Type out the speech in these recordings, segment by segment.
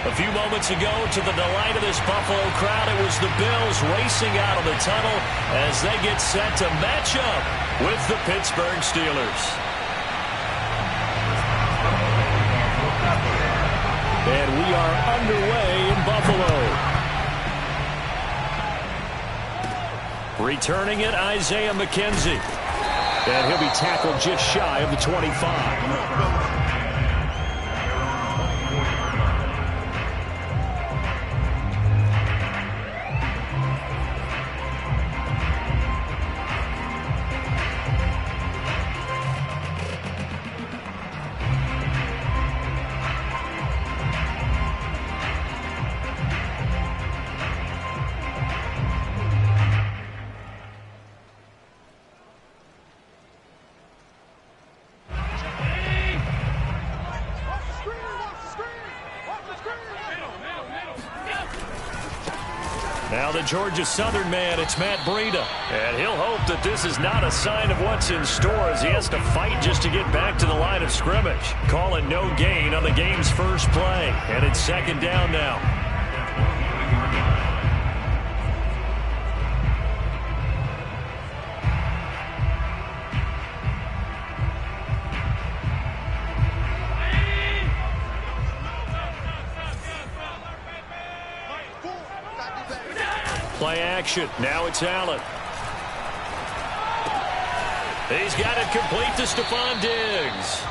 A few moments ago, to the delight of this Buffalo crowd, it was the Bills racing out of the tunnel as they get set to match up with the Pittsburgh Steelers. And we are underway in Buffalo. Returning it, Isaiah McKenzie. And he'll be tackled just shy of the 25. Now the Georgia Southern man, it's Matt Breida. And he'll hope that this is not a sign of what's in store as he has to fight just to get back to the line of scrimmage. Calling no gain on the game's first play. And it's second down now. Play action. Now it's Allen. He's got it complete to Stephon Diggs.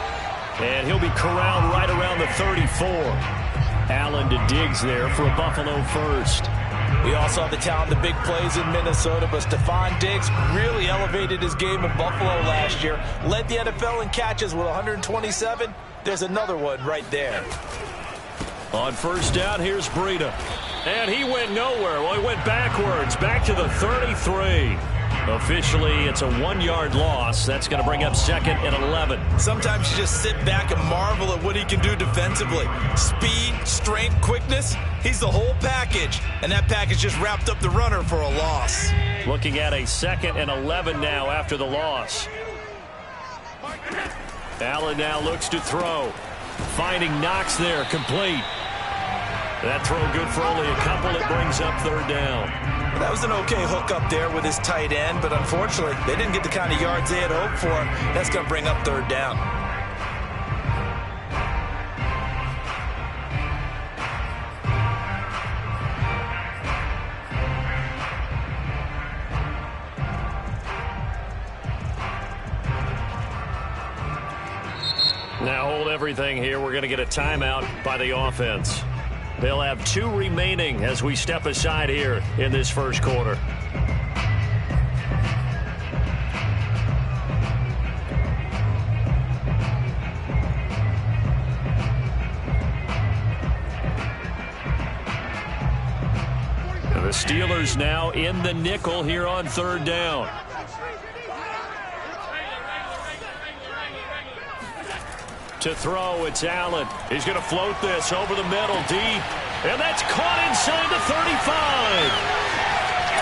And he'll be corralled right around the 34. Allen to Diggs there for a Buffalo first. We all saw the talent, the big plays in Minnesota, but Stephon Diggs really elevated his game in Buffalo last year. Led the NFL in catches with 127. There's another one right there. On first down, here's Breida. And he went nowhere. Well, he went backwards, back to the 33. Officially, it's a 1-yard loss. That's going to bring up second and 11. Sometimes you just sit back and marvel at what he can do defensively. Speed, strength, quickness, he's the whole package. And that package just wrapped up the runner for a loss. Looking at a second and 11 now after the loss. Allen now looks to throw. Finding Knox there, complete. That throw good for only a couple. It brings up third down. That was an okay hook up there with his tight end, but unfortunately, they didn't get the kind of yards they had hoped for. That's going to bring up third down. Now hold everything here. We're going to get a timeout by the offense. They'll have 2 remaining as we step aside here in this first quarter. The Steelers now in the nickel here on third down. To throw, it's Allen. He's going to float this over the middle, deep. And that's caught inside the 35.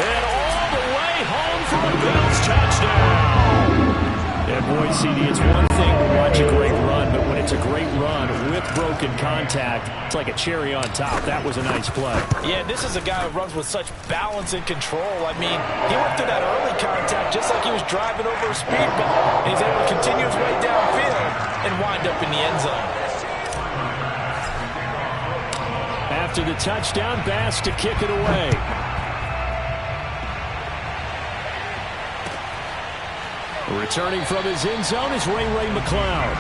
And all the way home for a Bills touchdown. And boy, CD, it's one thing to watch a great run, but when it's a great run with broken contact, it's like a cherry on top. That was a nice play. Yeah, this is a guy who runs with such balance and control. I mean, he went through that early contact just like he was driving over a speed bump. And he's able to continue his way downfield and wind up in the end zone. After the touchdown, Bass to kick it away. Returning from his end zone is Ray McCloud.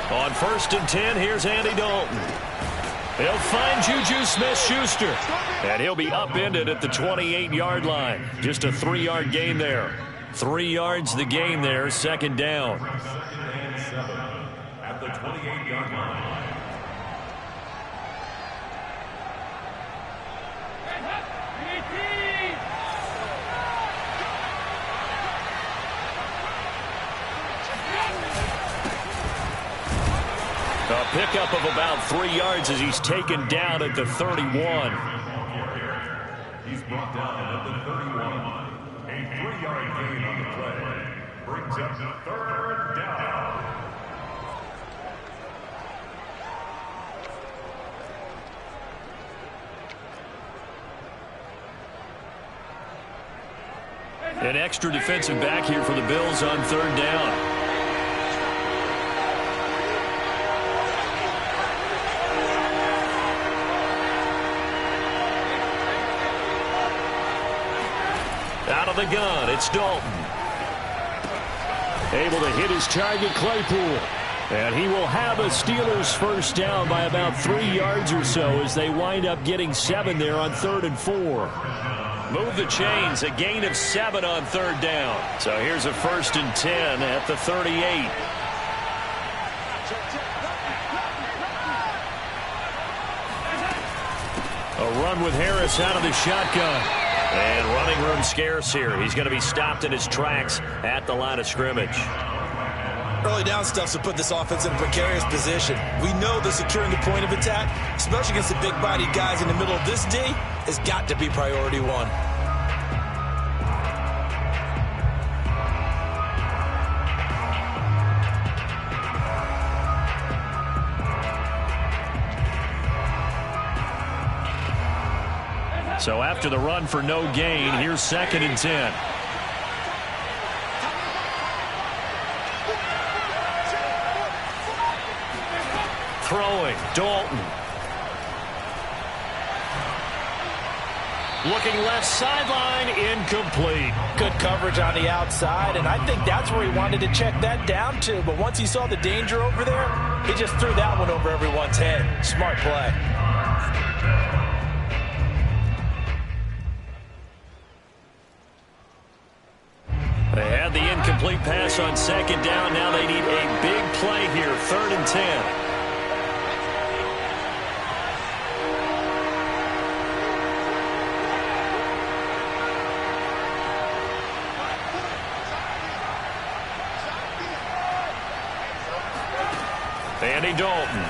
On 1st and 10, here's Andy Dalton. He'll find Juju Smith-Schuster. And he'll be upended at the 28-yard line. Just a 3-yard gain there. 3 yards the gain there, second down. At the 28-yard line. pickup of about 3 yards as he's taken down at the 31. He's brought down at the 31. A 3-yard gain on the play. Brings up the 3rd down. An extra defensive back here for the Bills on 3rd down. Out of the gun, it's Dalton. Able to hit his target, Claypool. And he will have a Steelers first down by about 3 yards or so as they wind up getting 7 there on 3rd and 4. Move the chains, a gain of 7 on 3rd down. So here's a 1st and 10 at the 38. A run with Harris out of the shotgun. And running room scarce here. He's going to be stopped in his tracks at the line of scrimmage. Early down stuff to put this offense in a precarious position. We know that securing the point of attack, especially against the big-bodied guys in the middle of this D, has got to be priority one. So after the run for no gain, here's 2nd and 10. Throwing, Dalton. Looking left sideline, incomplete. Good coverage on the outside, and I think that's where he wanted to check that down to. But once he saw the danger over there, he just threw that one over everyone's head. Smart play. They had the incomplete pass on 2nd down. Now they need a big play here, 3rd and 10. Andy Dalton.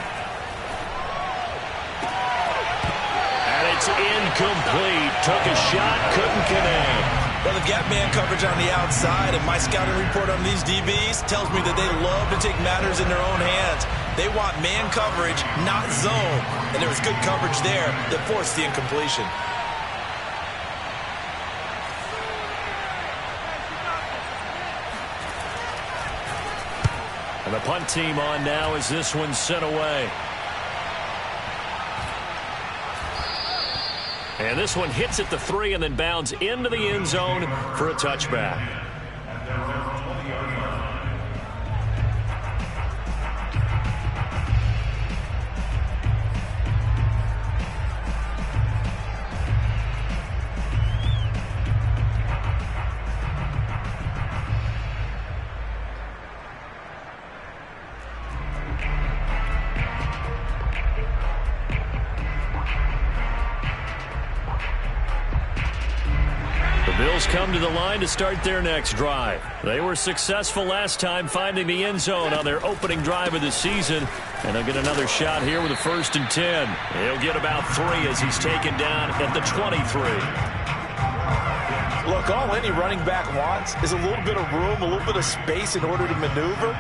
And it's incomplete. Took a shot, couldn't connect. Well, they've got man coverage on the outside, and my scouting report on these DBs tells me that they love to take matters in their own hands. They want man coverage, not zone. And there was good coverage there that forced the incompletion. And the punt team on now as this one's sent away. And this one hits at the 3 and then bounds into the end zone for a touchback. Bills come to the line to start their next drive. They were successful last time finding the end zone on their opening drive of the season. And they'll get another shot here with a 1st and 10. He'll get about 3 as he's taken down at the 23. Look, all any running back wants is a little bit of room, a little bit of space in order to maneuver.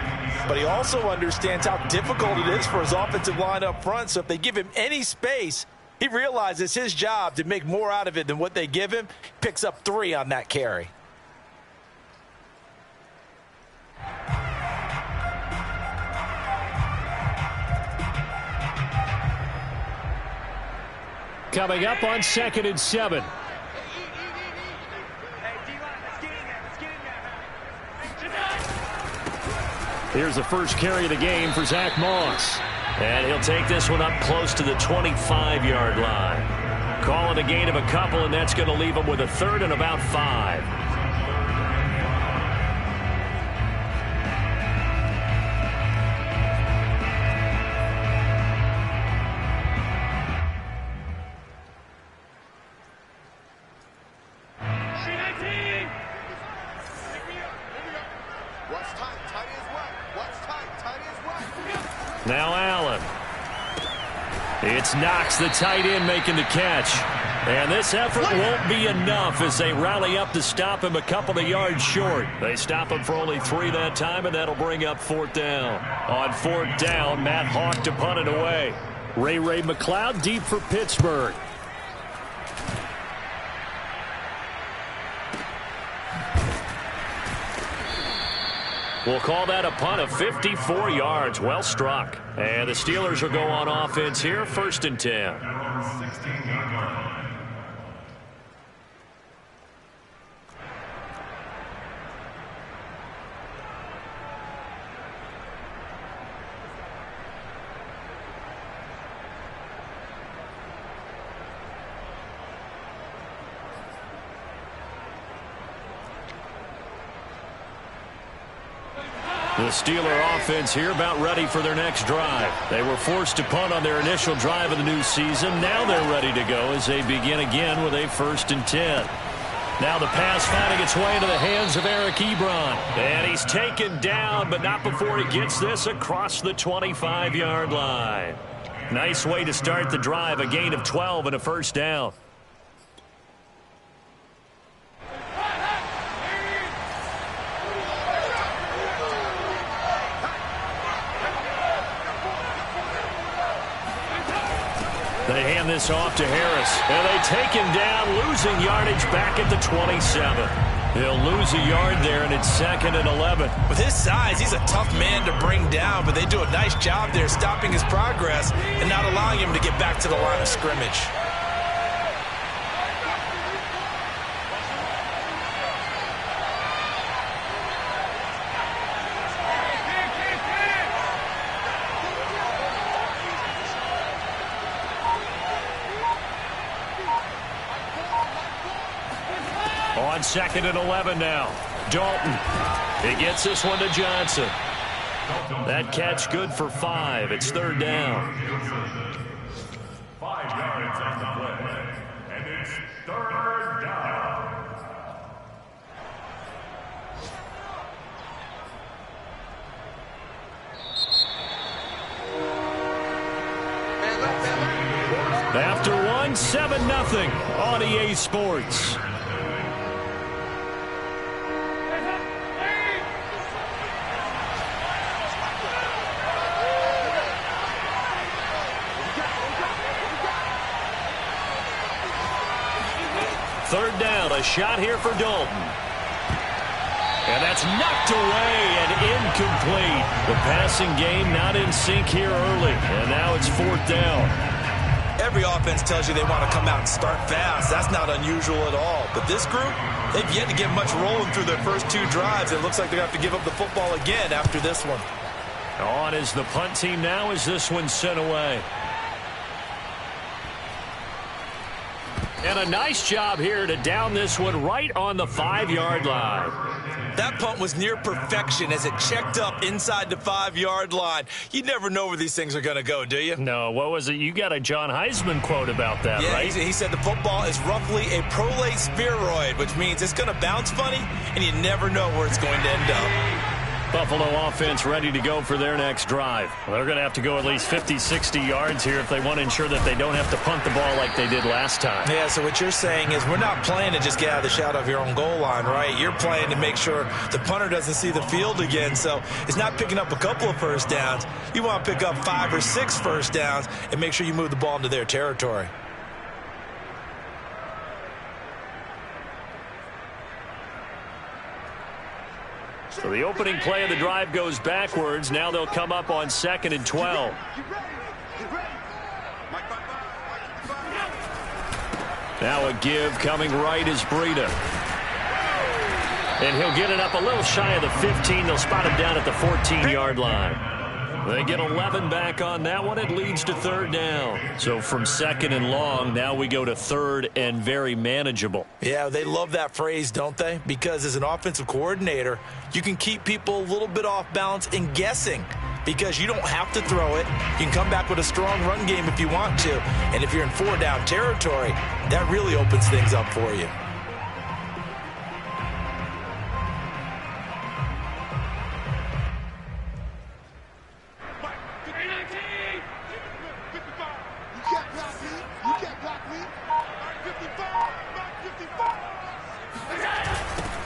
But he also understands how difficult it is for his offensive line up front. So if they give him any space, he realizes his job to make more out of it than what they give him. Picks up 3 on that carry. Coming up on 2nd and 7. Here's the first carry of the game for Zach Moss. And he'll take this one up close to the 25-yard line. Call it a gain of a couple, and that's going to leave him with a 3rd and about 5. Now Allen. It's Knox, the tight end, making the catch. And this effort won't be enough as they rally up to stop him a couple of yards short. They stop him for only 3 that time, and that'll bring up 4th down. On 4th down, Matt Hawk to punt it away. Ray McLeod deep for Pittsburgh. We'll call that a punt of 54 yards. Well struck. And the Steelers will go on offense here, 1st and 10. The Steeler offense here about ready for their next drive. They were forced to punt on their initial drive of the new season. Now they're ready to go as they begin again with a 1st and 10. Now the pass finding its way into the hands of Eric Ebron. And he's taken down, but not before he gets this across the 25-yard line. Nice way to start the drive, a gain of 12 and a 1st down. They hand this off to Harris, and they take him down, losing yardage back at the 27. He'll lose a yard there, and it's 2nd and 11. With his size, he's a tough man to bring down, but they do a nice job there stopping his progress and not allowing him to get back to the line of scrimmage. On 2nd and 11 now. Dalton. He gets this one to Johnson. That catch good for 5. It's 3rd down. 5 yards on the play. And it's 3rd down. After 1, 7-0 on EA Sports. Third down, a shot here for Dalton. And that's knocked away and incomplete. The passing game not in sync here early. And now it's 4th down. Every offense tells you they want to come out and start fast. That's not unusual at all. But this group, they've yet to get much rolling through their first 2 drives. It looks like they're going to have to give up the football again after this one. On is the punt team now as this one's sent away. And a nice job here to down this one right on the 5-yard line. That punt was near perfection as it checked up inside the 5-yard line. You never know where these things are going to go, do you? No, what was it? You got a John Heisman quote about that, yeah, right? He said the football is roughly a prolate spheroid, which means it's going to bounce funny, and you never know where it's going to end up. Buffalo offense ready to go for their next drive. They're going to have to go at least 50, 60 yards here if they want to ensure that they don't have to punt the ball like they did last time. Yeah, so what you're saying is we're not playing to just get out of the shadow of your own goal line, right? You're playing to make sure the punter doesn't see the field again. So it's not picking up a couple of first downs. You want to pick up 5 or 6 first downs and make sure you move the ball into their territory. So the opening play of the drive goes backwards. Now they'll come up on 2nd and 12. Now a give coming right is Breida. And he'll get it up a little shy of the 15. They'll spot him down at the 14-yard line. They get 11 back on that one. It leads to 3rd down. So from 2nd and long, now we go to 3rd and very manageable. Yeah, they love that phrase, don't they? Because as an offensive coordinator, you can keep people a little bit off balance and guessing because you don't have to throw it. You can come back with a strong run game if you want to. And if you're in 4-down territory, that really opens things up for you.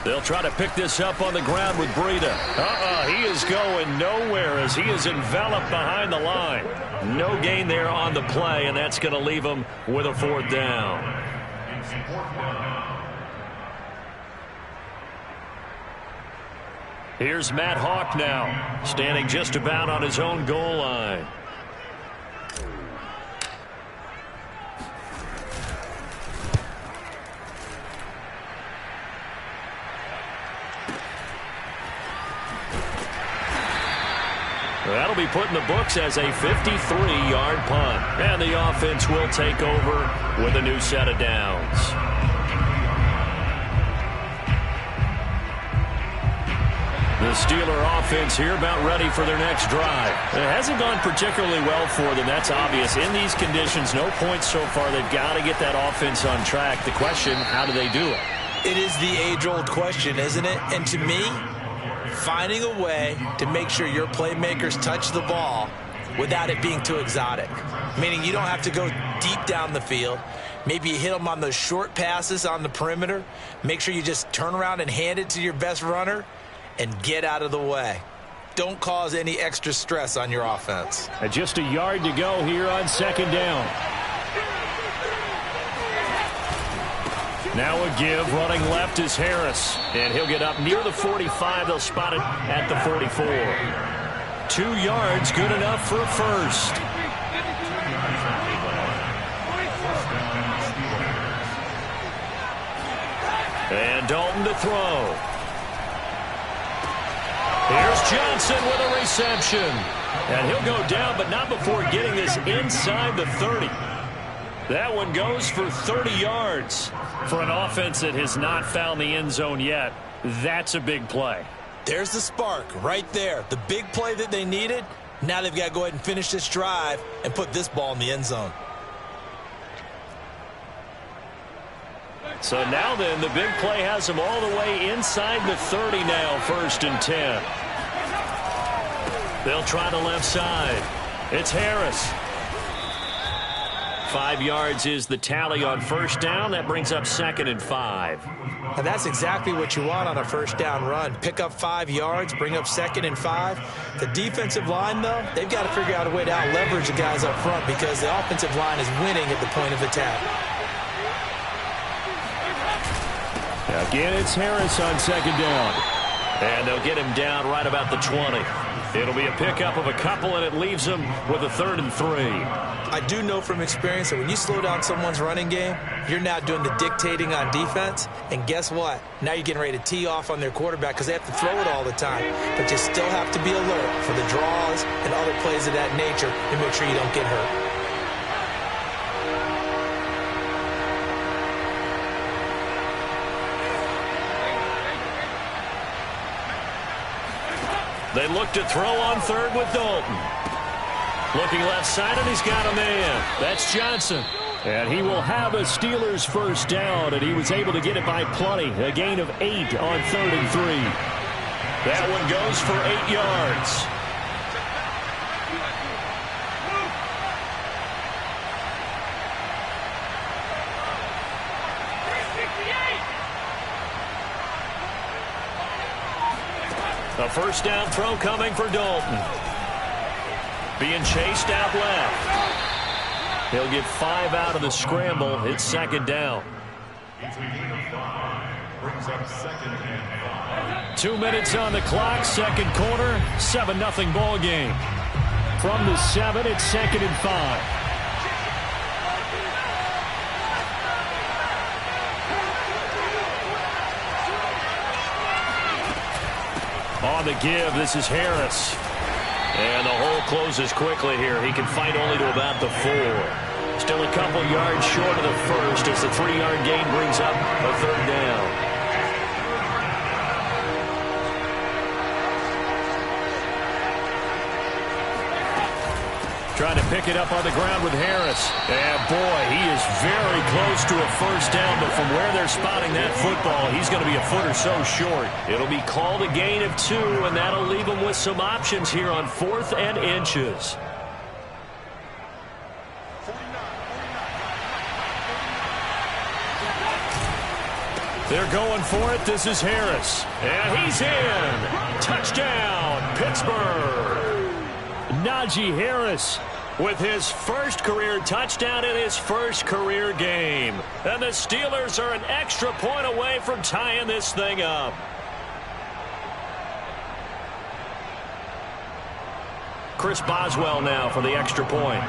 They'll try to pick this up on the ground with Breida. He is going nowhere as he is enveloped behind the line. No gain there on the play, and that's going to leave him with a 4th down. Here's Matt Hawk now, standing just about on his own goal line. That'll be put in the books as a 53-yard punt. And the offense will take over with a new set of downs. The Steeler offense here about ready for their next drive. It hasn't gone particularly well for them. That's obvious. In these conditions, no points so far. They've got to get that offense on track. The question, how do they do it? It is the age-old question, isn't it? And to me, finding a way to make sure your playmakers touch the ball without it being too exotic. Meaning you don't have to go deep down the field. Maybe you hit them on those short passes on the perimeter. Make sure you just turn around and hand it to your best runner and get out of the way. Don't cause any extra stress on your offense. Just a yard to go here on 2nd down. Now a give, running left is Harris. And he'll get up near the 45. They'll spot it at the 44. 2 yards, good enough for a first. And Dalton to throw. Here's Johnson with a reception. And he'll go down, but not before getting this inside the 30. That one goes for 30 yards. For an offense that has not found the end zone yet, that's a big play. There's the spark right there. The big play that they needed. Now they've got to go ahead and finish this drive and put this ball in the end zone. So now then, the big play has them all the way inside the 30 now, 1st and 10. They'll try the left side. It's Harris. 5 yards is the tally on 1st down. That brings up 2nd and 5. And that's exactly what you want on a 1st down run. Pick up 5 yards, bring up 2nd and 5. The defensive line, though, they've got to figure out a way to out-leverage the guys up front because the offensive line is winning at the point of attack. Again, it's Harris on 2nd down. And they'll get him down right about the 20. It'll be a pickup of a couple, and it leaves them with a 3rd and 3. I do know from experience that when you slow down someone's running game, you're now doing the dictating on defense. And guess what? Now you're getting ready to tee off on their quarterback because they have to throw it all the time. But you still have to be alert for the draws and other plays of that nature to make sure you don't get hurt. They look to throw on 3rd with Dalton. Looking left side, and he's got a man. That's Johnson. And he will have a Steelers 1st down, and he was able to get it by plenty. A gain of 8 on 3rd and 3. That one goes for 8 yards. A 1st down throw coming for Dalton. Being chased out left. He'll get 5 out of the scramble. It's 2nd down. 2 minutes on the clock, 2nd quarter, 7-0 ball game. From the 7, it's 2nd and 5. On the give, this is Harris. And the hole closes quickly here. He can fight only to about the 4. Still a couple yards short of the first as the 3-yard gain brings up a 3rd down. Trying to pick it up on the ground with Harris. And boy, he is very close to a 1st down, but from where they're spotting that football, he's going to be a foot or so short. It'll be called a gain of 2, and that'll leave him with some options here on 4th and inches. They're going for it. This is Harris. And he's in. Touchdown, Pittsburgh. Najee Harris with his first career touchdown in his first career game. And the Steelers are an extra point away from tying this thing up. Chris Boswell now for the extra point.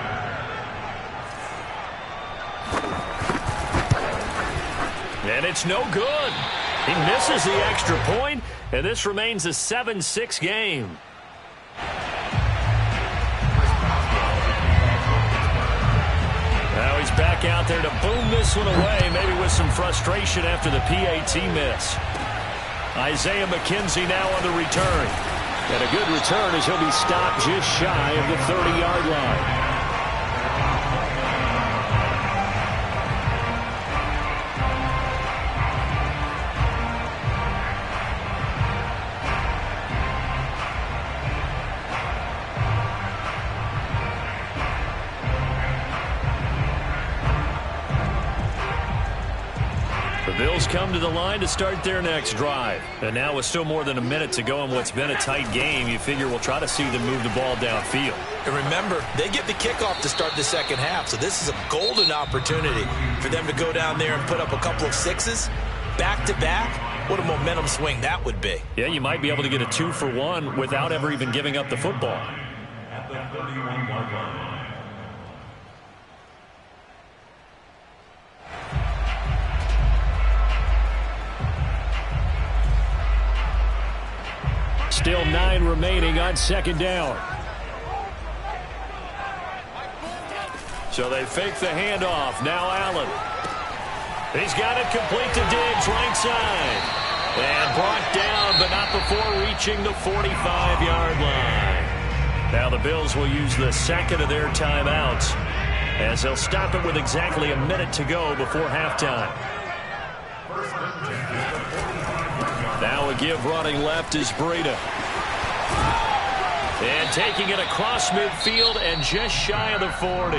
And it's no good. He misses the extra point, and this remains a 7-6 game. Now he's back out there to boom this one away, maybe with some frustration after the PAT miss. Isaiah McKenzie now on the return. And a good return as he'll be stopped just shy of the 30-yard line. The Bills come to the line to start their next drive. And now with still more than a minute to go in what's been a tight game, you figure we'll try to see them move the ball downfield. And remember, they get the kickoff to start the second half, so this is a golden opportunity for them to go down there and put up a couple of sixes back-to-back. What a momentum swing that would be. Yeah, you might be able to get a 2-for-1 without ever even giving up the football. At the 31-yard line. Still 9 remaining on second down. So they fake the handoff. Now Allen. He's got it complete to Diggs, right side. And brought down, but not before reaching the 45-yard line. Now the Bills will use the second of their timeouts as they'll stop it with exactly a minute to go before halftime. Now a give running left is Breida. And taking it across midfield and just shy of the 40.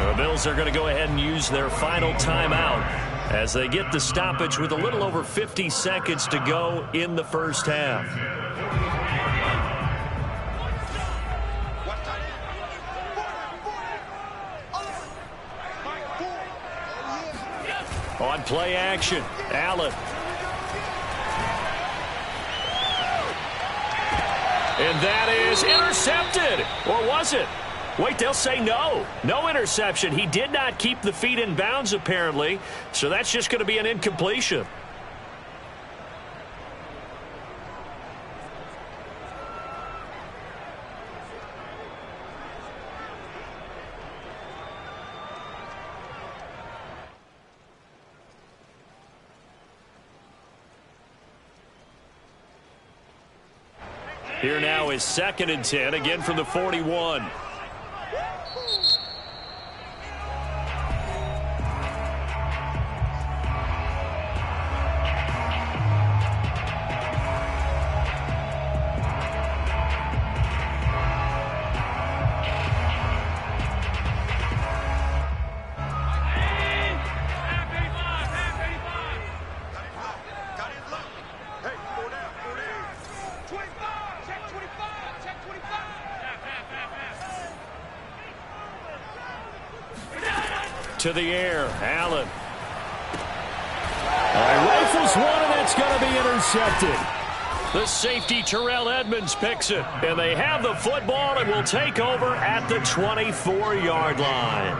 The Bills are going to go ahead and use their final timeout as they get the stoppage with a little over 50 seconds to go in the first half. On play action, Allen. And that is intercepted. Or was it? Wait, they'll say no. No interception. He did not keep the feet in bounds, apparently. So that's just going to be an incompletion. Here now is 2nd and 10, again from the 41. To the air, Allen. Rifles one, and that's going to be intercepted. The safety, Terrell Edmonds, picks it. And they have the football and will take over at the 24-yard line.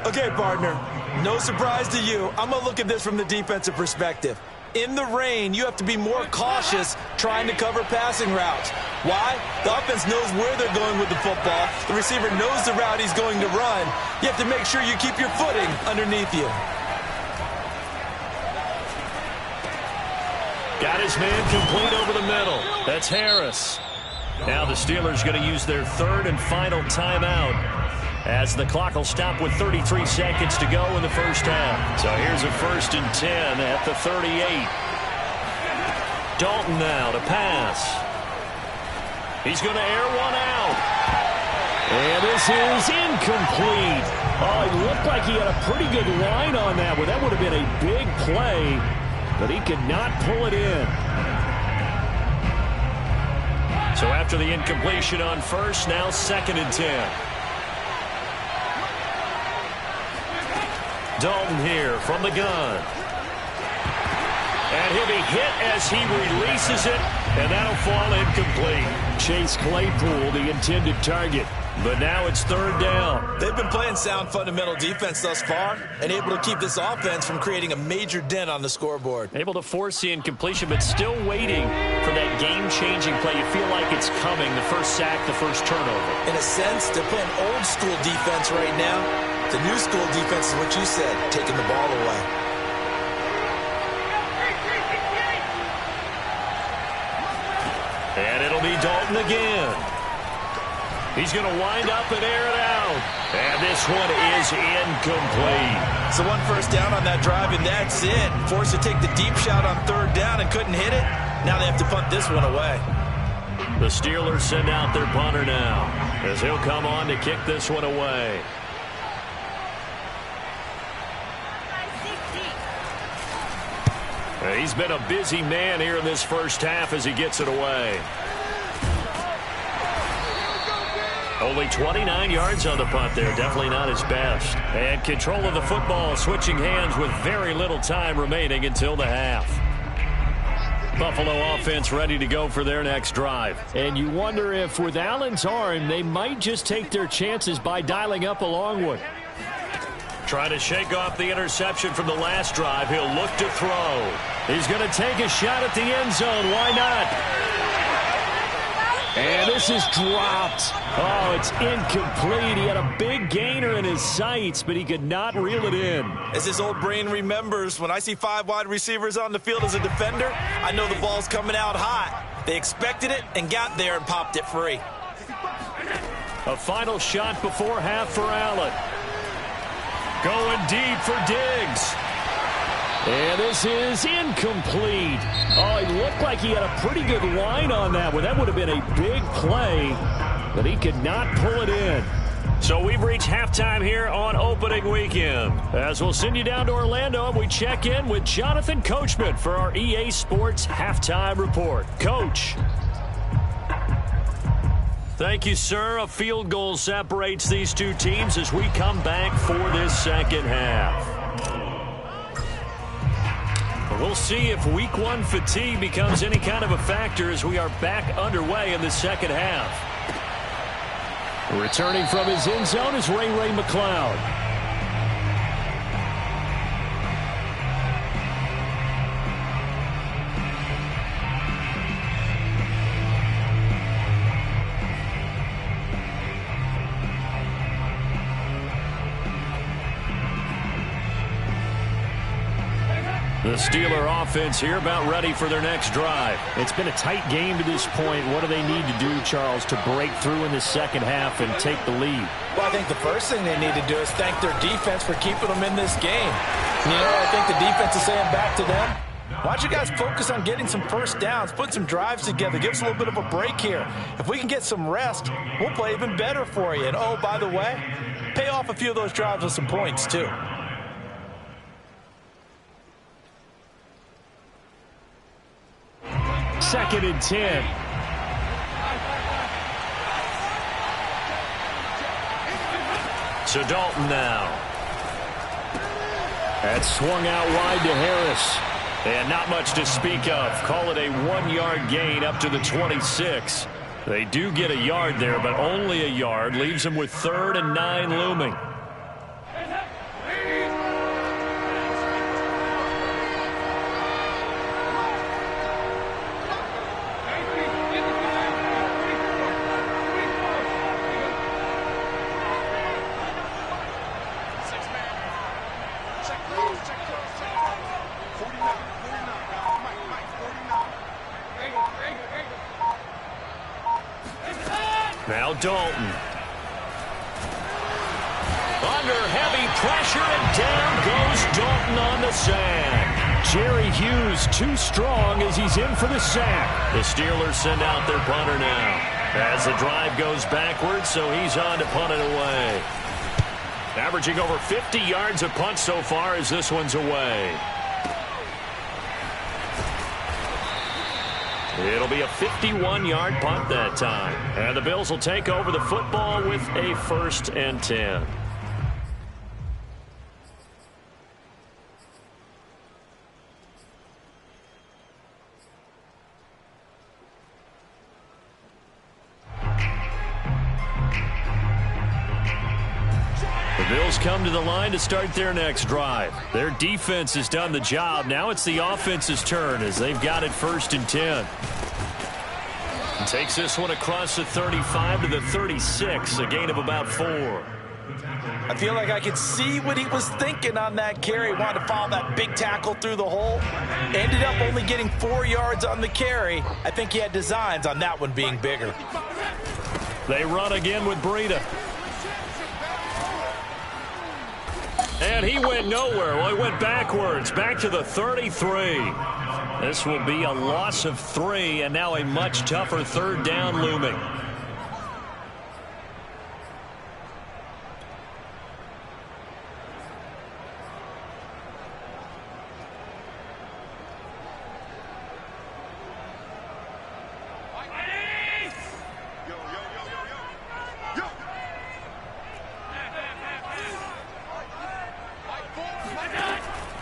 Okay, partner, no surprise to you. I'm going to look at this from the defensive perspective. In the rain, you have to be more cautious trying to cover passing routes. Why? The offense knows where they're going with the football. The receiver knows the route he's going to run. You have to make sure you keep your footing underneath you. Got his man complete over the middle. That's Harris. Now the Steelers going to use their 3rd and final timeout as the clock will stop with 33 seconds to go in the first half. So here's a 1st and 10 at the 38. Dalton now to pass. He's going to air one out. And this is incomplete. Oh, it looked like he had a pretty good line on that one. That would have been a big play, but he could not pull it in. So after the incompletion on first, now 2nd and 10. Dalton here from the gun. And he'll be hit as he releases it, and that'll fall incomplete. Chase Claypool, the intended target. But now it's 3rd down. They've been playing sound fundamental defense thus far and able to keep this offense from creating a major dent on the scoreboard. Able to force the incompletion, but still waiting for that game-changing play. You feel like it's coming, the first sack, the first turnover. In a sense, they're playing old-school defense right now. The new-school defense is what you said, taking the ball away. And it'll be Dalton again. He's going to wind up and air it out. And this one is incomplete. So 1 first down on that drive, and that's it. Forced to take the deep shot on 3rd down and couldn't hit it. Now they have to punt this one away. The Steelers send out their punter now, as he'll come on to kick this one away. He's been a busy man here in this first half as he gets it away. Only 29 yards on the punt there. Definitely not his best. And control of the football, switching hands with very little time remaining until the half. Buffalo offense ready to go for their next drive. And you wonder if with Allen's arm, they might just take their chances by dialing up a long one. Trying to shake off the interception from the last drive. He'll look to throw. He's going to take a shot at the end zone. Why not? And this is dropped. Oh, it's incomplete. He had a big gainer in his sights, but he could not reel it in. As his old brain remembers, when I see 5 wide receivers on the field as a defender, I know the ball's coming out hot. They expected it and got there and popped it free. A final shot before half for Allen. Going deep for Diggs. And this is incomplete. Oh, he looked like he had a pretty good line on that one. That would have been a big play, but he could not pull it in. So we've reached halftime here on opening weekend. As we'll send you down to Orlando, and we check in with Jonathan Coachman for our EA Sports Halftime Report. Coach. Thank you, sir. A field goal separates these two teams as we come back for this second half. We'll see if week 1 fatigue becomes any kind of a factor as we are back underway in the second half. Returning from his end zone is Ray McCloud. The Steeler offense here about ready for their next drive. It's been a tight game to this point. What do they need to do, Charles, to break through in the second half and take the lead? Well, I think the first thing they need to do is thank their defense for keeping them in this game. You know, I think the defense is saying back to them, why don't you guys focus on getting some first downs, put some drives together, give us a little bit of a break here. If we can get some rest, we'll play even better for you. And, oh, by the way, pay off a few of those drives with some points, too. Second and 10. So Dalton now. That swung out wide to Harris. And not much to speak of. Call it a 1-yard gain up to the 26. They do get a yard there, but only a yard. Leaves them with 3rd and 9 looming. Now Dalton. Under heavy pressure, and down goes Dalton on the sack. Jerry Hughes too strong as he's in for the sack. The Steelers send out their punter now. As the drive goes backwards, so he's on to punt it away. Averaging over 50 yards a punt so far as this one's away. It'll be a 51-yard punt that time. And the Bills will take over the football with a 1st and 10. The Bills come to the line to start their next drive. Their defense has done the job. Now it's the offense's turn as they've got it 1st and 10. And takes this one across the 35 to the 36, a gain of about 4. I feel like I could see what he was thinking on that carry. Wanted to follow that big tackle through the hole. Ended up only getting 4 yards on the carry. I think he had designs on that one being bigger. They run again with Breida. And he went nowhere. Well, he went backwards, back to the 33. This will be a loss of 3, and now a much tougher 3rd down looming.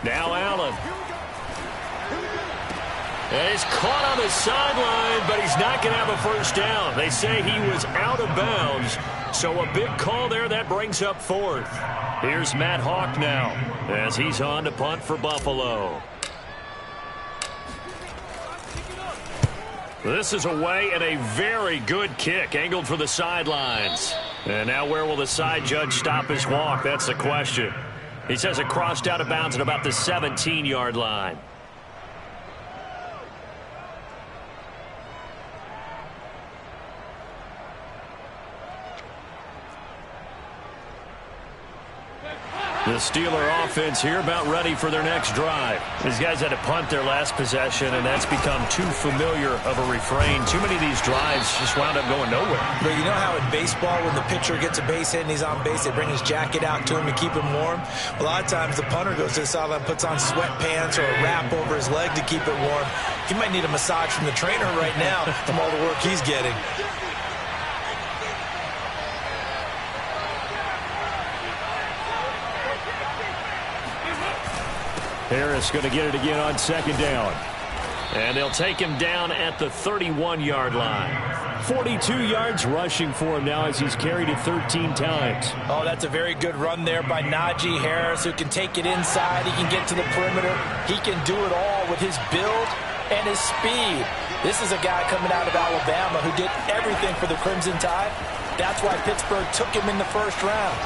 Now Allen. And he's caught on the sideline, but he's not going to have a 1st down. They say he was out of bounds, so a big call there. That brings up 4th. Here's Matt Hawk now as he's on to punt for Buffalo. This is away and a very good kick, angled for the sidelines. And now where will the side judge stop his walk? That's the question. He says it crossed out of bounds at about the 17-yard line. The Steeler offense here about ready for their next drive. These guys had to punt their last possession, and that's become too familiar of a refrain. Too many of these drives just wound up going nowhere. But you know how in baseball, when the pitcher gets a base hit and he's on base, they bring his jacket out to him to keep him warm? A lot of times the punter goes to the sideline, puts on sweatpants or a wrap over his leg to keep it warm. He might need a massage from the trainer right now from all the work he's getting. Harris going to get it again on 2nd down. And they'll take him down at the 31-yard line. 42 yards rushing for him now as he's carried it 13 times. Oh, that's a very good run there by Najee Harris, who can take it inside. He can get to the perimeter. He can do it all with his build and his speed. This is a guy coming out of Alabama who did everything for the Crimson Tide. That's why Pittsburgh took him in the 1st round.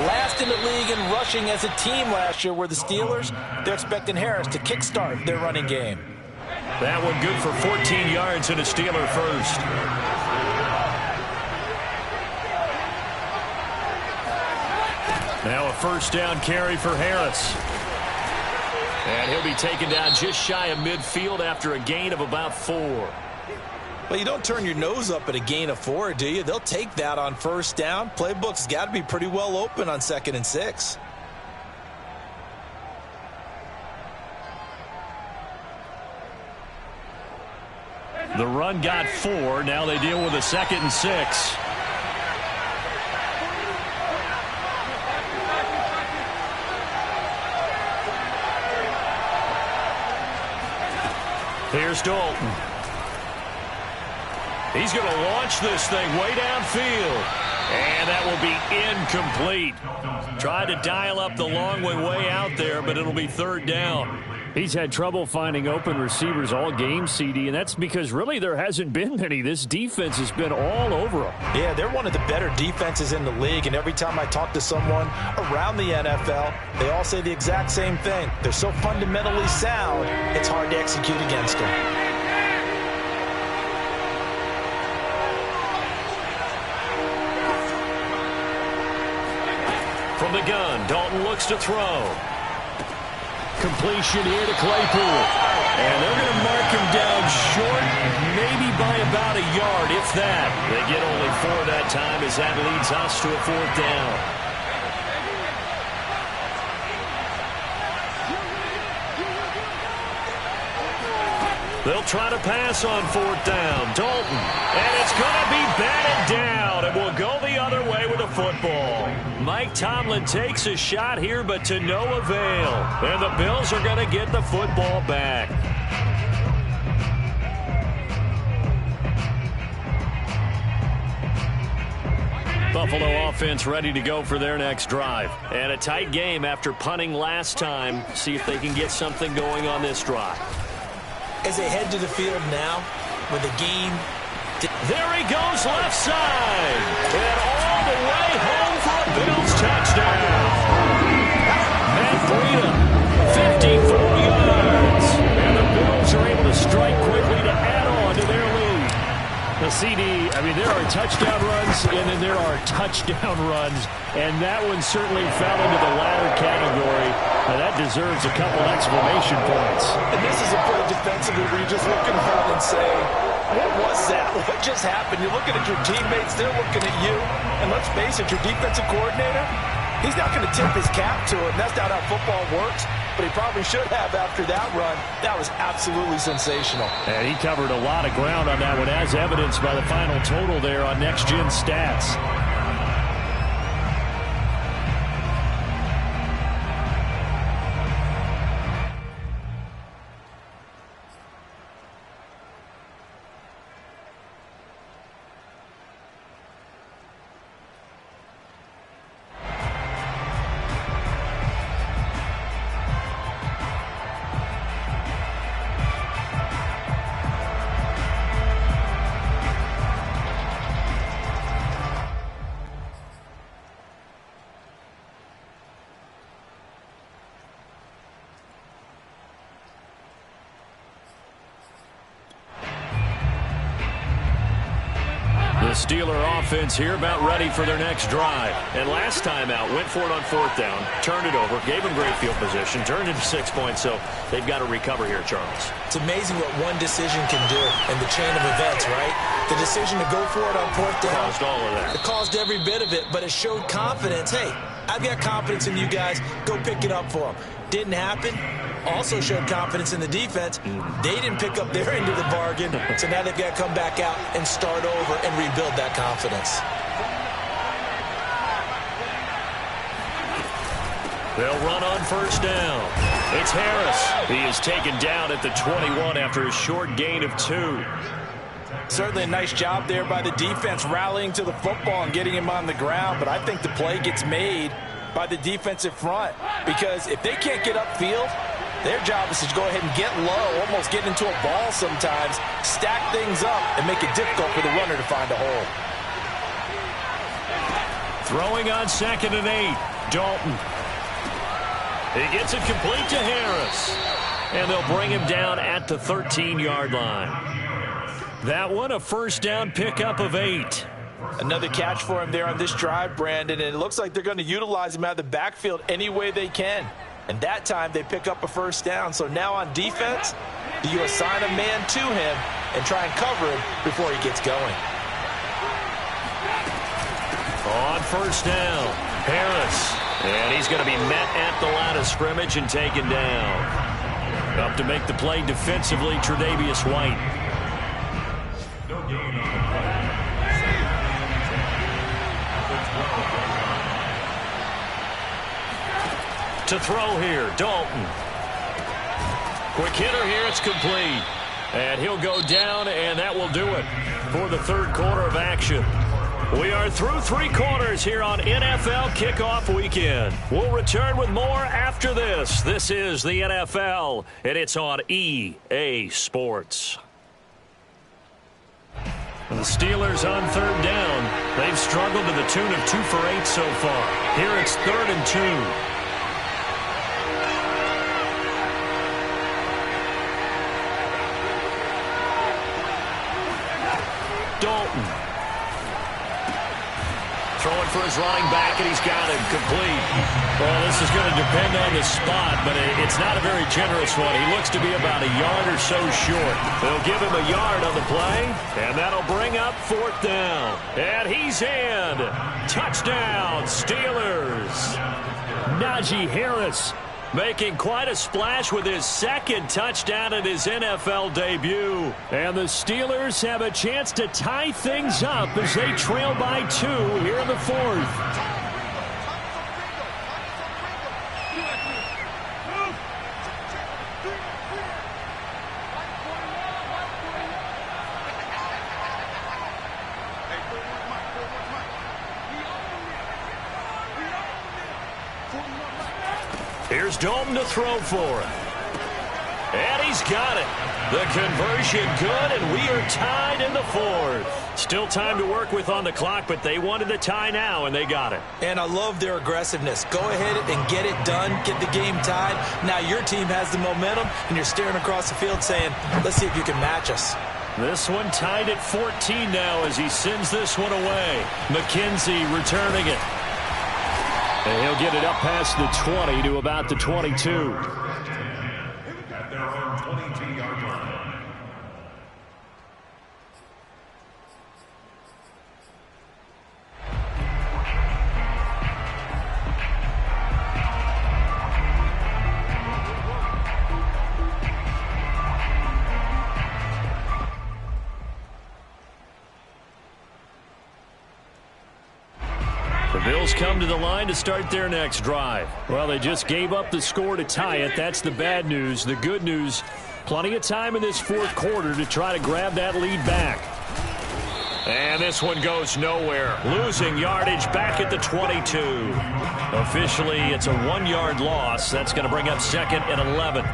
Last in the league in rushing as a team last year were the Steelers. They're expecting Harris to kickstart their running game. That one good for 14 yards and a Steeler 1st. Now a 1st down carry for Harris. And he'll be taken down just shy of midfield after a gain of about 4. Well, you don't turn your nose up at a gain of 4, do you? They'll take that on 1st down. Playbook's got to be pretty well open on 2nd and 6. The run got 4. Now they deal with a 2nd and 6. Here's Dalton. He's going to launch this thing way downfield. And that will be incomplete. Tried to dial up the long way out there, but it'll be 3rd down. He's had trouble finding open receivers all game, CD, and that's because really there hasn't been many. This defense has been all over them. Yeah, they're one of the better defenses in the league, and every time I talk to someone around the NFL, they all say the exact same thing. They're so fundamentally sound, it's hard to execute against them. From the gun, Dalton looks to throw. Completion here to Claypool. And they're going to mark him him down short, maybe by about a yard, if that. They get only 4 that time as that leads us to a 4th down. They'll try to pass on 4th down. Dalton. And it's going to be batted down. And will go the other way with a football. Mike Tomlin takes a shot here, but to no avail. And the Bills are going to get the football back. Buffalo offense ready to go for their next drive. And a tight game after punting last time. See if they can get something going on this drive. As they head to the field now with the game. There he goes left side. And all the way home for a Bills touchdown. Matt Breida, 54 yards. And the Bills are able to strike quickly to add on to their lead. The CD, I mean, there are touchdown runs and then there are touchdown runs. And that one certainly fell into the latter category. Now that deserves a couple exclamation points. And this is a play defensively where you're just looking around and saying, what was that? What just happened? You're looking at your teammates, they're looking at you. And let's face it, your defensive coordinator, he's not going to tip his cap to it. That's not how football works. But he probably should have after that run. That was absolutely sensational. And he covered a lot of ground on that one, as evidenced by the final total there on Next Gen Stats. The Steeler offense here about ready for their next drive. And last time out, went for it on 4th down, turned it over, gave them great field position, turned it to 6 points, so they've got to recover here, Charles. It's amazing what one decision can do in the chain of events, right? The decision to go for it on 4th down. Caused all of that. It caused every bit of it, but it showed confidence. Hey, I've got confidence in you guys. Go pick it up for them. Didn't happen. Also showed confidence in the defense. They didn't pick up their end of the bargain, so now they've got to come back out and start over and rebuild that confidence. They'll run on 1st down. It's Harris. He is taken down at the 21 after a short gain of 2. Certainly a nice job there by the defense rallying to the football and getting him on the ground, but I think the play gets made by the defensive front, because if they can't get upfield, their job is to go ahead and get low, almost get into a ball sometimes, stack things up, and make it difficult for the runner to find a hole. Throwing on 2nd and 8. Dalton. He gets it complete to Harris. And they'll bring him down at the 13-yard line. That one, a 1st down pickup of 8. Another catch for him there on this drive, Brandon, and it looks like they're going to utilize him out of the backfield any way they can. And that time they pick up a 1st down. So now on defense, do you assign a man to him and try and cover him before he gets going? On 1st down, Harris. And he's going to be met at the line of scrimmage and taken down. Up to make the play defensively, Tre'Davious White. No gain on the play. To throw here, Dalton. Quick hitter here, it's complete. And he'll go down, and that will do it for the 3rd quarter of action. We are through 3 quarters here on NFL Kickoff Weekend. We'll return with more after this. This is the NFL, and it's on EA Sports. And the Steelers on 3rd down. They've struggled to the tune of 2 for 8 so far. Here it's 3rd and 2. Dalton. Throwing for his running back, and he's got him complete. Well, this is going to depend on the spot, but it's not a very generous one. He looks to be about a yard or so short. They'll give him a yard on the play, and that'll bring up 4th down. And he's in. Touchdown, Steelers. Najee Harris making quite a splash with his 2nd touchdown in his NFL debut. And the Steelers have a chance to tie things up as they trail by 2 here in the 4th. Here's Dalton to throw for him. And he's got it. The conversion good, and we are tied in the 4th. Still time to work with on the clock, but they wanted the tie now, and they got it. And I love their aggressiveness. Go ahead and get it done. Get the game tied. Now your team has the momentum, and you're staring across the field saying, let's see if you can match us. This one tied at 14 now as he sends this one away. McKenzie returning it. And he'll get it up past the 20 to about the 22. At their own 22-yard line. The Bills come to the line to start their next drive. Well, they just gave up the score to tie it. That's the bad news. The good news, plenty of time in this 4th quarter to try to grab that lead back. And this one goes nowhere. Losing yardage back at the 22. Officially, it's a 1-yard loss. That's going to bring up 2nd and 11.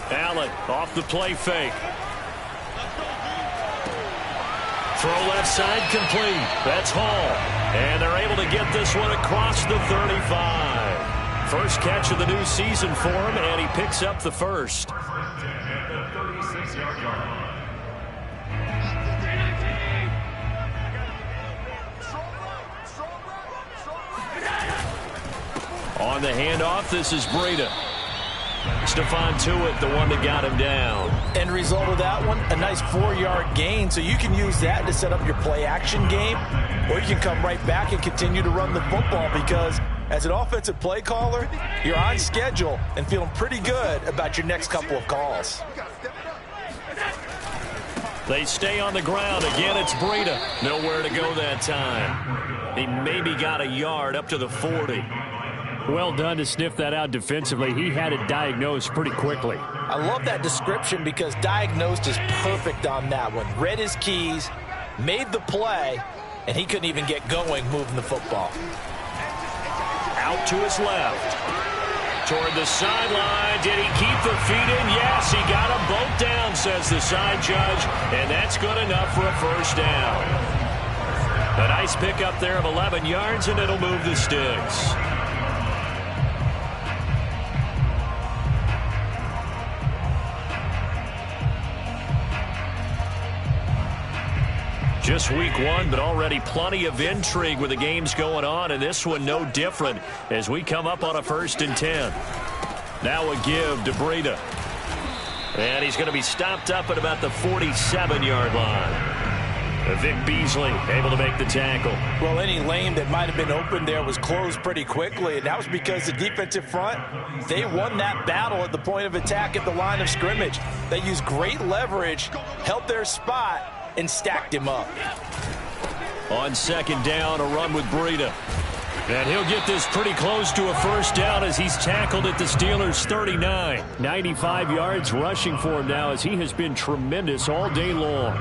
Allen off the play fake. Throw left side complete. That's Hall. And they're able to get this one across the 35. First catch of the new season for him, and he picks up the first. On the handoff, this is Breida. Stephon Tuitt, the one that got him down. End result of that one, a nice 4-yard gain. So you can use that to set up your play-action game, or you can come right back and continue to run the football because as an offensive play caller, you're on schedule and feeling pretty good about your next couple of calls. They stay on the ground. Again, it's Breida. Nowhere to go that time. He maybe got a yard up to the 40. Well done to sniff that out defensively. He had it diagnosed pretty quickly. I love that description because diagnosed is perfect on that one. Read his keys, made the play, and he couldn't even get going moving the football. Out to his left. Toward the sideline. Did he keep the feet in? Yes, he got them both down, says the side judge. And that's good enough for a first down. A nice pickup there of 11 yards, and it'll move the sticks. Just week 1, but already plenty of intrigue with the games going on, and this one no different as we come up on a 1st and 10. Now a give to Breida. And he's going to be stopped up at about the 47-yard line. Vic Beasley able to make the tackle. Well, any lane that might have been open there was closed pretty quickly, and that was because the defensive front, they won that battle at the point of attack at the line of scrimmage. They used great leverage, held their spot, and stacked him up. On 2nd down, a run with Breida. And he'll get this pretty close to a first down as he's tackled at the Steelers' 39. 95 yards rushing for him now as he has been tremendous all day long.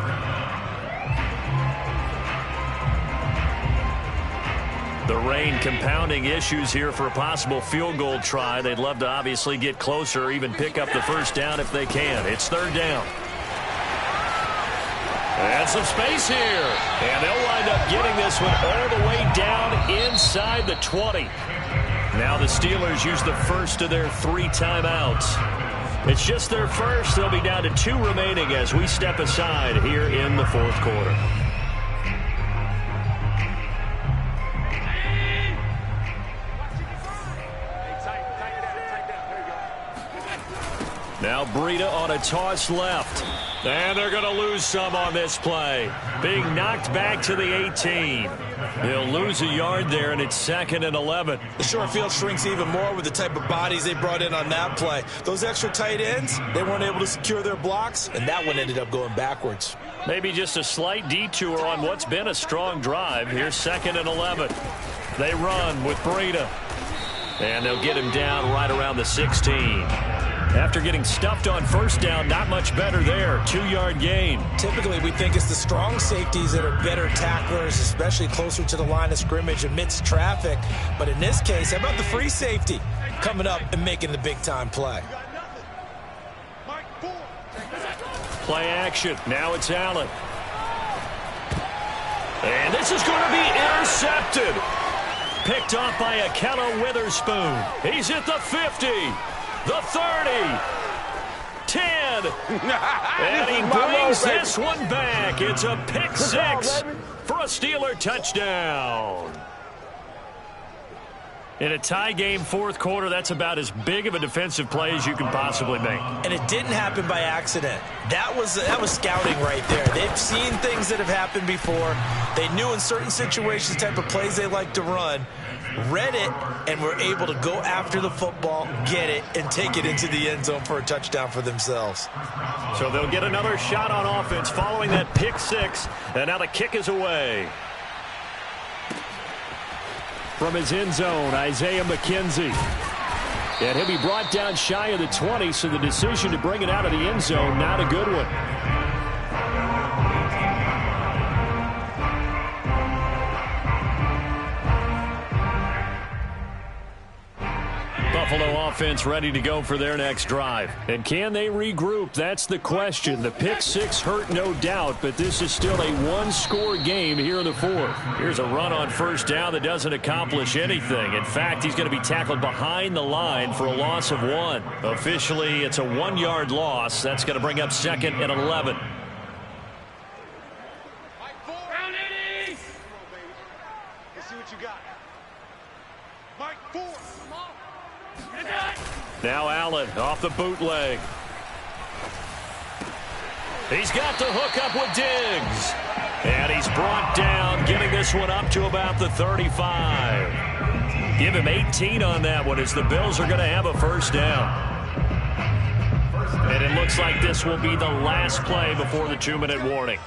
The rain compounding issues here for a possible field goal try. They'd love to obviously get closer or even pick up the first down if they can. It's 3rd down. And some space here. And they'll wind up getting this one all the way down inside the 20. Now the Steelers use the first of their 3 timeouts. It's just their first. They'll be down to 2 remaining as we step aside here in the fourth quarter. Now Breida on a toss left. And they're going to lose some on this play. Being knocked back to the 18. He'll lose a yard there, and it's 2nd and 11. The short field shrinks even more with the type of bodies they brought in on that play. Those extra tight ends, they weren't able to secure their blocks, and that one ended up going backwards. Maybe just a slight detour on what's been a strong drive. Here's 2nd and 11. They run with Breida. And they'll get him down right around the 16. After getting stuffed on first down, not much better there. 2-yard gain. Typically, we think it's the strong safeties that are better tacklers, especially closer to the line of scrimmage amidst traffic. But in this case, how about the free safety coming up and making the big-time play? Play action. Now it's Allen. And this is going to be intercepted. Picked off by Akello Witherspoon. He's at the 50. The 30, 10, and he brings this one back. It's a pick 6 for a Steeler touchdown. In a tie game fourth quarter, that's about as big of a defensive play as you can possibly make. And it didn't happen by accident. That was scouting right there. They've seen things that have happened before. They knew in certain situations the type of plays they like to run. Read it, and were able to go after the football, get it, and take it into the end zone for a touchdown for themselves. So they'll get another shot on offense following that pick 6, and now the kick is away. From his end zone, Isaiah McKenzie. And he'll be brought down shy of the 20, so the decision to bring it out of the end zone, not a good one. Buffalo offense ready to go for their next drive. And can they regroup? That's the question. The pick 6 hurt, no doubt, but this is still a one-score game here in the fourth. Here's a run on first down that doesn't accomplish anything. In fact, he's going to be tackled behind the line for a loss of 1. Officially, it's a 1-yard loss. That's going to bring up 2nd and 11. Now Allen off the bootleg. He's got the hook up with Diggs. And he's brought down, getting this one up to about the 35. Give him 18 on that one as the Bills are going to have a first down. And it looks like this will be the last play before the 2-minute warning.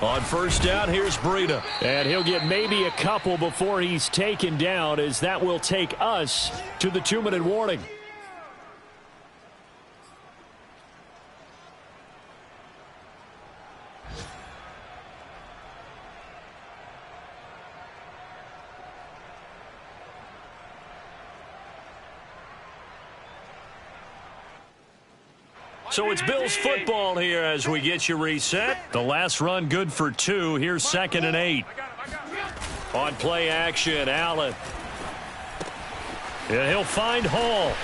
On first down, here's Breida. And he'll get maybe a couple before he's taken down, as that will take us to the 2-minute warning. So it's Bills football here as we get you reset. The last run good for 2. Here's 2nd and 8. On play action, Allen. And he'll find Hall.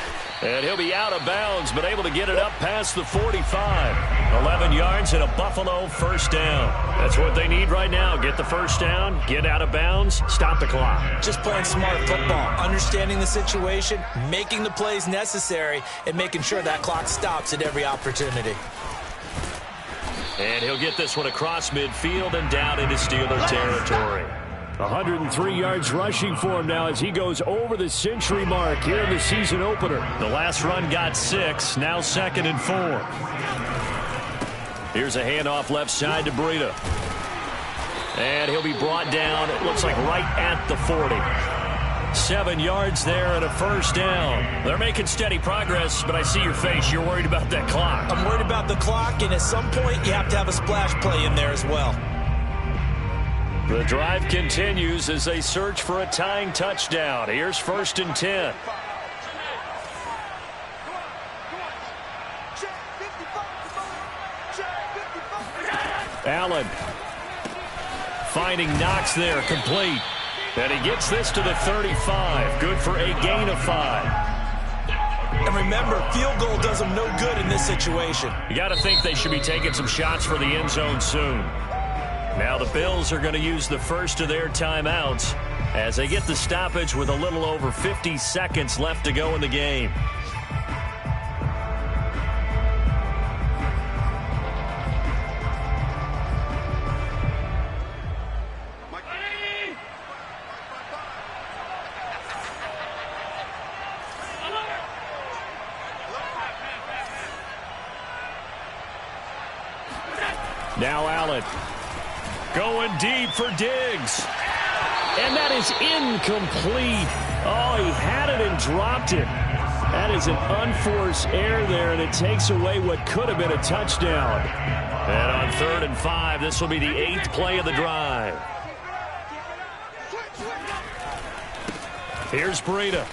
And he'll be out of bounds, but able to get it up past the 45. 11 yards and a Buffalo first down. That's what they need right now. Get the first down, get out of bounds, stop the clock. Just playing smart football, understanding the situation, making the plays necessary, and making sure that clock stops at every opportunity. And he'll get this one across midfield and down into Steeler territory. 103 yards rushing for him now as he goes over the century mark here in the season opener. The last run got 6, now 2nd and 4. Here's a handoff left side to Breida. And he'll be brought down, it looks like right at the 40. 7 yards there and a first down. They're making steady progress, but I see your face. You're worried about that clock. I'm worried about the clock, and at some point you have to have a splash play in there as well. The drive continues as they search for a tying touchdown. Here's 1st and 10. Allen finding Knox there, complete. And he gets this to the 35. Good for a gain of 5. And remember, field goal does them no good in this situation. You got to think they should be taking some shots for the end zone soon. Now the Bills are going to use the first of their timeouts as they get the stoppage with a little over 50 seconds left to go in the game. Now Allen going deep for Diggs. And that is incomplete. Oh, he had it and dropped it. That is an unforced error there, and it takes away what could have been a touchdown. And on 3rd and 5, this will be the 8th play of the drive. Here's Breida.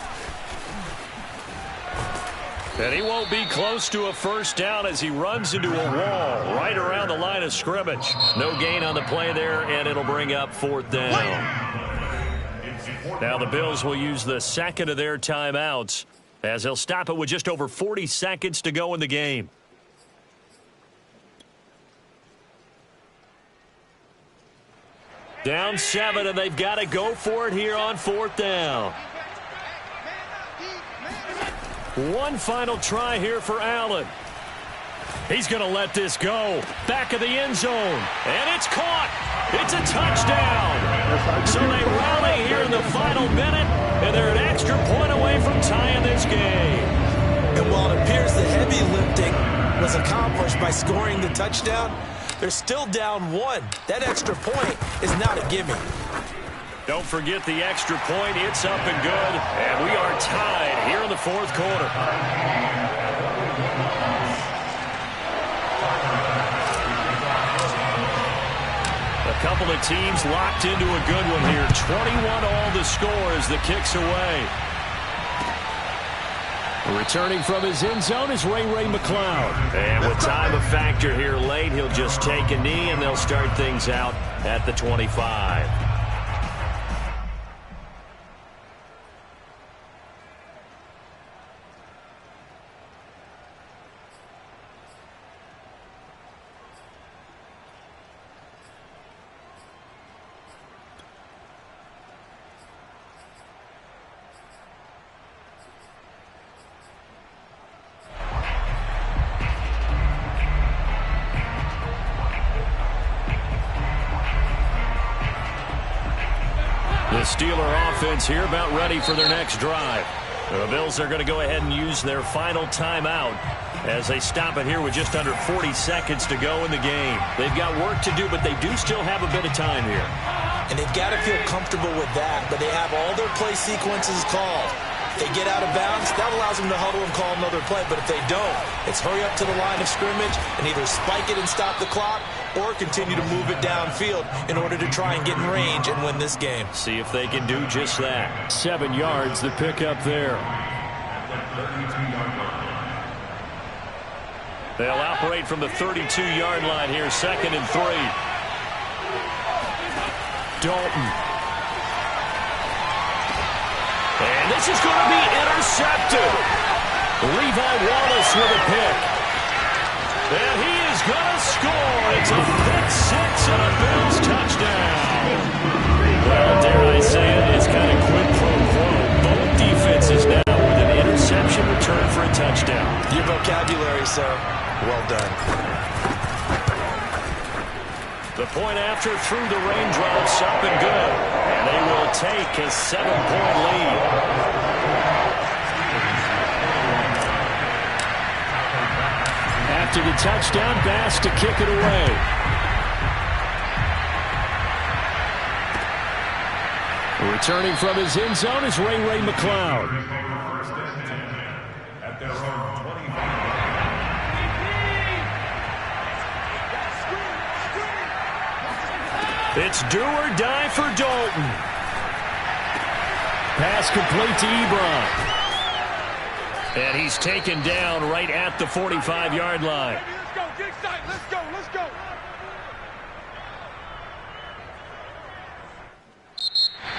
And he won't be close to a first down as he runs into a wall right around the line of scrimmage. No gain on the play there, and it'll bring up 4th down. Now the Bills will use the second of their timeouts as they'll stop it with just over 40 seconds to go in the game. Down 7, and they've got to go for it here on 4th down. One final try here for Allen. He's going to let this go. Back of the end zone. And it's caught. It's a touchdown. So they rally here in the final minute, and they're an extra point away from tying this game. And while it appears the heavy lifting was accomplished by scoring the touchdown, they're still down 1. That extra point is not a gimme. Don't forget the extra point. It's up and good. And we are tied here in the 4th quarter. A couple of teams locked into a good one here. 21 all the score as the kick's away. Returning from his end zone is Ray McCloud. And with time a factor here late, he'll just take a knee and they'll start things out at the 25. The Steeler offense here about ready for their next drive. The Bills are going to go ahead and use their final timeout as they stop it here with just under 40 seconds to go in the game. They've got work to do, but they do still have a bit of time here. And they've got to feel comfortable with that, but they have all their play sequences called. If they get out of bounds, that allows them to huddle and call another play. But if they don't, it's hurry up to the line of scrimmage and either spike it and stop the clock or continue to move it downfield in order to try and get in range and win this game. See if they can do just that. 7 yards to pick up there. They'll operate from the 32-yard line here, 2nd and 3. Dalton. And this is going to be intercepted. Levi Wallace with a pick. And he is going to score. It's a pick 6 and a Bills touchdown. Well, dare I say it, it's kind of quid pro quo. Both defenses now with an interception return for a touchdown. Your vocabulary, sir. Well done. The point after through the raindrops, up and good. And they will take a 7-point lead. After the touchdown, Bass to kick it away. Returning from his end zone is Ray McCloud. At their own 25. It's do or die for Dalton. Pass complete to Ebron. And he's taken down right at the 45-yard line. Let's go, get excited. Let's go.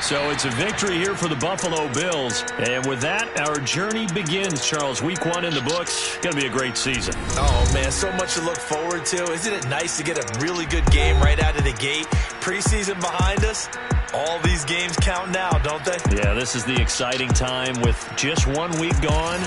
So it's a victory here for the Buffalo Bills. And with that, our journey begins, Charles. Week 1 in the books. Going to be a great season. Oh, man, so much to look forward to. Isn't it nice to get a really good game right out of the gate? Preseason behind us. All these games count now, don't they? Yeah, this is the exciting time with just 1 week gone.